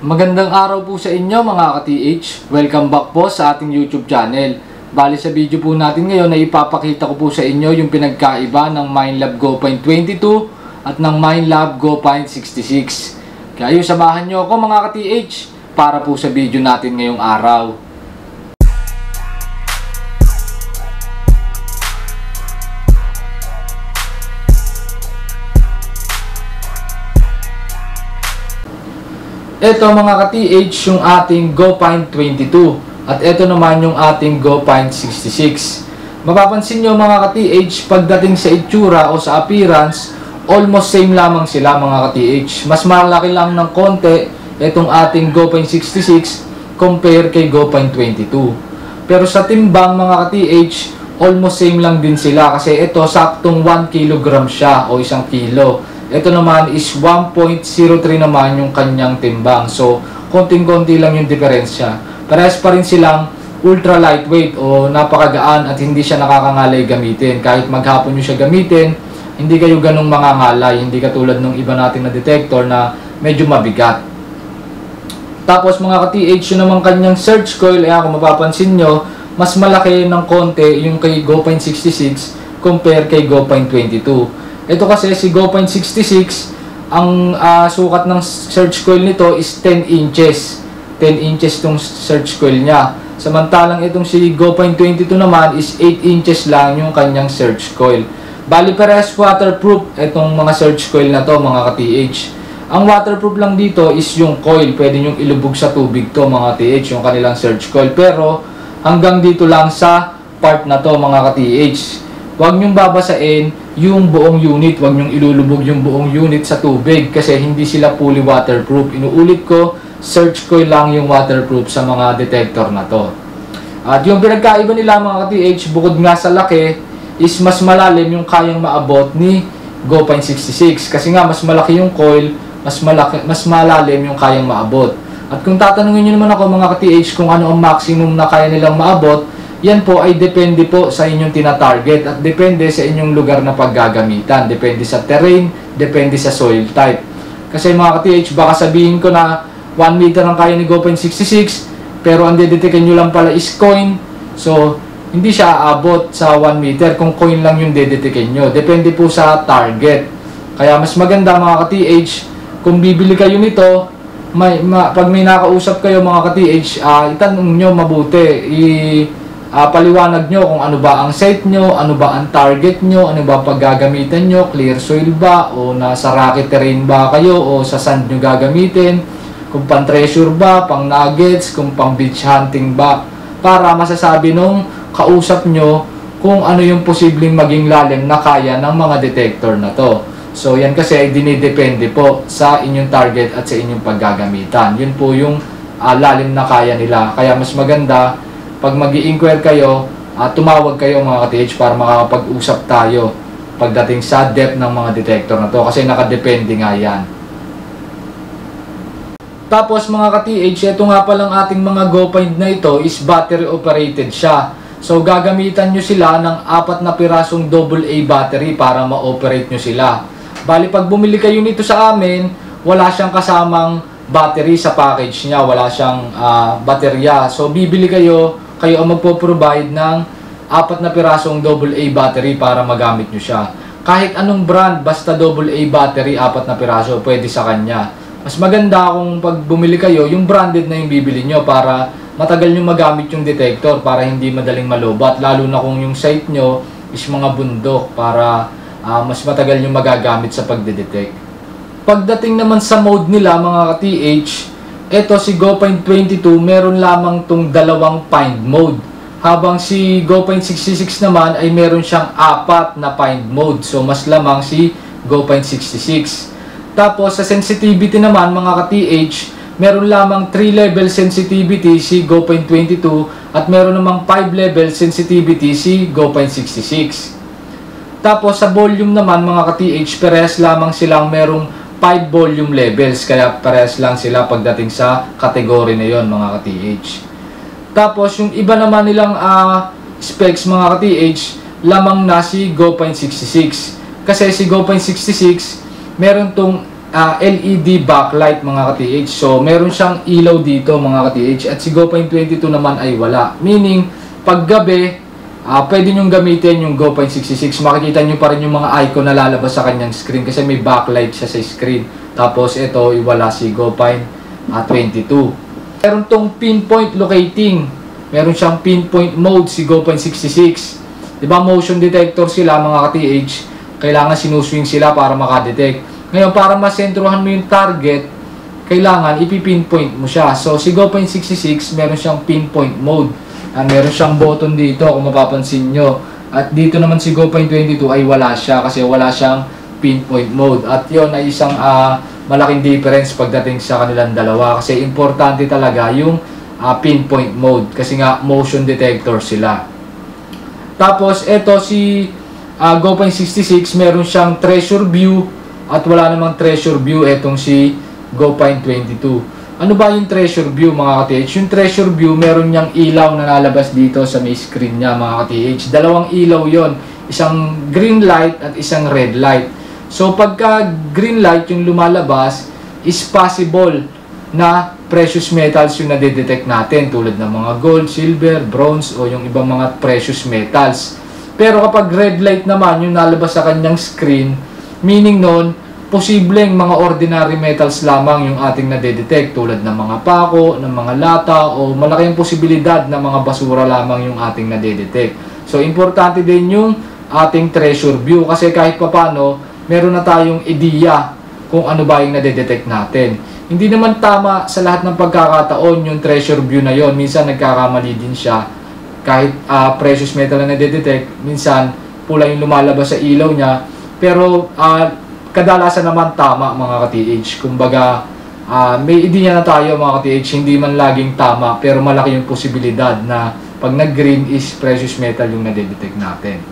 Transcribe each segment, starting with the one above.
Magandang araw po sa inyo mga ka-TH. Welcome back po sa ating YouTube channel. Bali sa video po natin ngayon ay ipapakita ko po sa inyo yung pinagkaiba ng Minelab Go.22 at ng Minelab Go.66. Kaya samahan nyo ako mga ka-TH para po sa video natin ngayong araw. Ito mga ka-TH yung ating Go.22 at ito naman yung ating Go.66. Mapapansin nyo mga ka-TH, pagdating sa itsura o sa appearance, almost same lamang sila mga ka-TH. Mas malaki lang ng konti itong ating Go.66 compare kay Go.22. Pero sa timbang mga ka-TH, almost same lang din sila kasi ito saktong 1 kg siya o 1 kilo. Ito naman is 1.03 naman yung kanyang timbang. So, konting-konti lang yung diferensya. Parehas pa rin silang ultra lightweight o napakagaan at hindi siya nakakangalay gamitin. Kahit maghapon nyo siya gamitin, hindi kayo ganong mangangalay. Hindi katulad ng iba natin na detector na medyo mabigat. Tapos mga ka-TH, yun naman kanyang surge coil, kung mapapansin nyo, mas malaki ng konti yung kay Go.66 compare kay Go.22. Ito kasi si Go.66, ang sukat ng surge coil nito is 10 inches. 10 inches itong surge coil niya. Samantalang itong si Go.22 naman is 8 inches lang yung kanyang surge coil. Bali parehas waterproof itong mga surge coil na to mga ka-TH. Ang waterproof lang dito is yung coil. Pwede nyong ilubog sa tubig to mga ka-TH, yung kanilang surge coil. Pero hanggang dito lang sa part na to mga ka-TH. Huwag nyong babasain yung buong unit, huwag nyong ilulubog yung buong unit sa tubig kasi hindi sila fully waterproof. Inuulit ko, surge coil lang yung waterproof sa mga detector na to. At yung pinagkaiba nila mga ka-TH, bukod nga sa laki, is mas malalim yung kayang maabot ni Go.66 kasi nga mas malaki yung coil, mas malalim yung kayang maabot. At kung tatanungin nyo naman ako mga ka-TH kung ano ang maximum na kaya nilang maabot, yan po ay depende po sa inyong tina-target at depende sa inyong lugar na paggagamitan. Depende sa terrain, depende sa soil type. Kasi mga ka-TH, baka sabihin ko na 1 meter ang kaya ni Go.66 pero ang dedetikin nyo lang pala is coin. So, hindi siya aabot sa 1 meter kung coin lang yung dedetikin nyo. Depende po sa target. Kaya mas maganda mga ka-TH, kung bibili kayo nito, pag may nakausap kayo mga ka-TH, itanong nyo mabuti. Paliwanag nyo kung ano ba ang site nyo, ano ba ang target nyo, ano ba paggagamitan nyo, clear soil ba, o nasa rocky terrain ba kayo, o sa sand nyo gagamitin, kung pang treasure ba, pang nuggets, kung pang beach hunting ba, para masasabi nung kausap nyo kung ano yung posibleng maging lalim na kaya ng mga detector na to. So yan kasi ay dinidepende po sa inyong target at sa inyong paggagamitan. Yun po yung lalim na kaya nila. Kaya mas maganda pag mag-i-inquire kayo, tumawag kayo mga ka-TH para makakapag-usap tayo pagdating sa depth ng mga detector na to kasi nakadepende nga yan. Tapos mga ka-TH, ito nga palang ating mga Go.point na ito is battery operated siya. So gagamitan nyo sila ng 4 na pirasong AA battery para ma-operate nyo sila. Bali pag bumili kayo nito sa amin, wala siyang kasamang battery sa package niya, wala siyang baterya. So bibili kayo ang magpo-provide ng 4 na pirasong AA battery para magamit nyo siya. Kahit anong brand, basta AA battery, 4 na piraso, pwede sa kanya. Mas maganda kung pag bumili kayo, yung branded na yung bibili nyo para matagal nyo magamit yung detector para hindi madaling malobat. Lalo na kung yung site nyo is mga bundok para mas matagal nyo magagamit sa pagdedetect. Pagdating naman sa mode nila mga ka-TH, ito si Go.22 meron lamang tong 2 find mode. Habang si Go.66 naman ay meron siyang 4 na find mode. So mas lamang si Go.66. Tapos sa sensitivity naman mga ka-TH, meron lamang 3 level sensitivity si Go.22 at meron namang 5 level sensitivity si Go.66. Tapos sa volume naman mga ka-TH, parehas lamang silang merong 5 volume levels, kaya parehas lang sila pagdating sa kategory na yon mga ka-TH. Tapos yung iba naman nilang specs mga ka-TH, lamang na si Go.66. Kasi si Go.66 meron tong LED backlight mga ka-TH. So, meron siyang ilaw dito mga ka-TH. At si Go.22 naman ay wala. Meaning, pag gabi, pwede nyo gamitin yung Go.66. Makikita nyo pa rin yung mga icon na lalabas sa kanyang screen kasi may backlight siya sa screen. Tapos, ito, iwala si Go.22. Meron tong pinpoint locating. Meron siyang pinpoint mode si Go.66. Diba, motion detector sila mga ka-TH. Kailangan sinuswing sila para makadetect. Ngayon, para masentruhan mo yung target, kailangan ipipinpoint mo siya. So, si Go.66, meron siyang pinpoint mode. Meron siyang button dito, kung mapapansin nyo. At dito naman si Go.22 ay wala siya, kasi wala siyang pinpoint mode. At yon ay isang malaking difference pagdating sa kanilang dalawa. Kasi importante talaga yung pinpoint mode. Kasi nga, motion detector sila. Tapos, eto si Go.66, meron siyang treasure view. At wala namang treasure view etong si Go.22. Ano ba yung treasure view mga ka-TH? Yung treasure view, meron niyang ilaw na lalabas dito sa may screen niya mga ka-TH. Dalawang ilaw yon, isang green light at isang red light. So pagka green light yung lumalabas, is possible na precious metals yung nadedetect natin tulad ng mga gold, silver, bronze o yung ibang mga precious metals. Pero kapag red light naman yung nalabas sa kanyang screen, meaning nun, posibleng mga ordinary metals lamang yung ating nadedetect tulad ng mga pako, ng mga lata o malaking posibilidad na mga basura lamang yung ating nadedetect. So, importante din yung ating treasure view kasi kahit papano, meron na tayong ideya kung ano ba yung nadedetect natin. Hindi naman tama sa lahat ng pagkakataon yung treasure view na yon. Minsan nagkakamali din siya. Kahit precious metal na nadedetect, minsan pula yung lumalabas sa ilaw niya. Pero kadalasan naman tama mga ka-TH. Kumbaga, may ideya na tayo mga ka-TH, hindi man laging tama, pero malaki yung posibilidad na pag nag-green is precious metal yung nadedetect natin.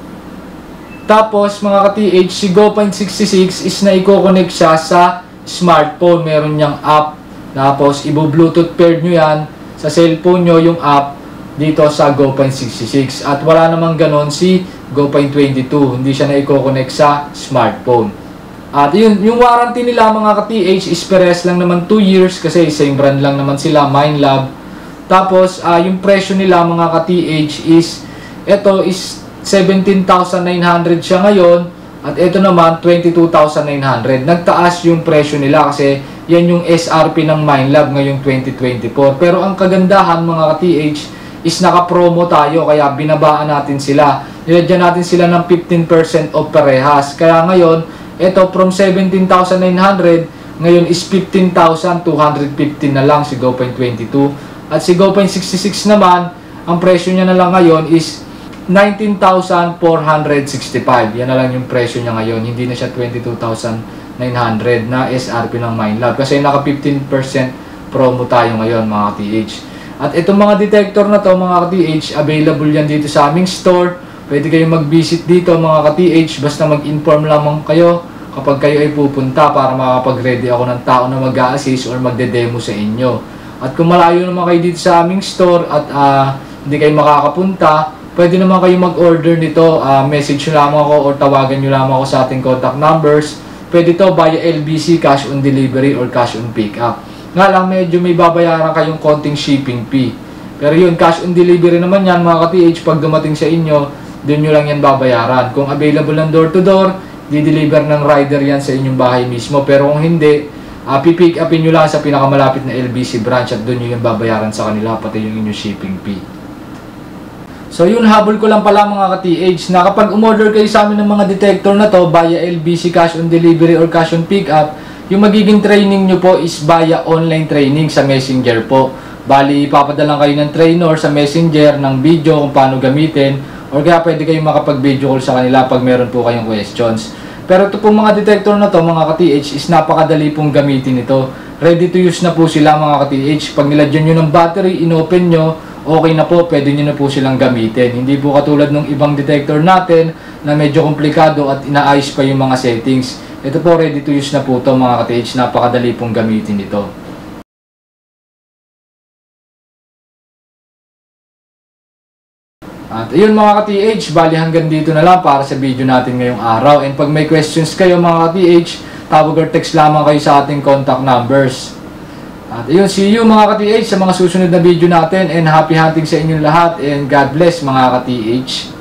Tapos mga ka-TH, si Go.66 is na i-connect siya sa smartphone. Meron niyang app. Tapos, i-bluetooth paired nyo yan sa cellphone nyo yung app dito sa Go.66. At wala namang ganon si Go.22. Hindi siya na i-connect sa smartphone. At yun, yung warranty nila mga ka-TH is pares lang naman 2 years kasi same brand lang naman sila, Minelab. Tapos, yung presyo nila mga ka-TH is, ito is 17,900 siya ngayon. At ito naman, 22,900. Nagtaas yung presyo nila kasi yan yung SRP ng Minelab ngayong 2024. Pero ang kagandahan mga ka-TH is naka-promo tayo kaya binabaan natin sila. Nilagyan natin sila ng 15% off parehas. Kaya ngayon, ito from 17,900, ngayon is 15,215 na lang si Go.22. At si Go.66 naman, ang presyo niya na lang ngayon is 19,465. Yan na lang yung presyo niya ngayon. Hindi na siya 22,900 na SRP ng Minelab. Kasi naka 15% promo tayo ngayon mga TH. At itong mga detector na to mga TH, available yan dito sa aming store. Pwede kayong mag-visit dito mga ka-TH, basta mag-inform lamang kayo kapag kayo ay pupunta para makapag-ready ako ng tao na mag-a-assist or magde-demo sa inyo. At kung malayo naman kayo dito sa aming store at hindi kayo makakapunta, pwede naman kayo mag-order nito, message nyo lamang ako or tawagan nyo lamang ako sa ating contact numbers. Pwede to via LBC, cash on delivery or cash on pick-up. Nga lang medyo may babayaran kayong konting shipping fee. Pero yun, cash on delivery naman yan mga ka-TH, pag dumating sa inyo, doon nyo lang yan babayaran. Kung available ng door-to-door, di-deliver ng rider yan sa inyong bahay mismo. Pero kung hindi, pipick upin nyo lang sa pinakamalapit na LBC branch at doon nyo yan babayaran sa kanila, pati yung inyong shipping fee. So yun, habol ko lang pala mga ka-TH na kapag umorder kayo sa amin ng mga detector na to via LBC cash on delivery or cash on pick up, yung magiging training nyo po is via online training sa Messenger po. Bali, ipapadalang kayo ng trainer sa Messenger ng video kung paano gamitin. Or kaya pwede kayong makapag-video call sa kanila pag meron po kayong questions. Pero ito pong mga detector na to mga ka-TH is napakadali pong gamitin ito. Ready to use na po sila mga ka-TH. Pag nilagyan nyo ng battery, inopen nyo, okay na po, pwede nyo na po silang gamitin. Hindi po katulad ng ibang detector natin na medyo komplikado at inaayos pa yung mga settings. Ito po ready to use na po ito mga ka-TH. Napakadali pong gamitin ito. At ayun mga ka-TH, bali hanggang dito na lang para sa video natin ngayong araw. And pag may questions kayo mga ka-TH, tawag or text lamang kayo sa ating contact numbers. At ayun, see you mga ka-TH sa mga susunod na video natin, and happy hunting sa inyong lahat, and God bless mga ka-TH.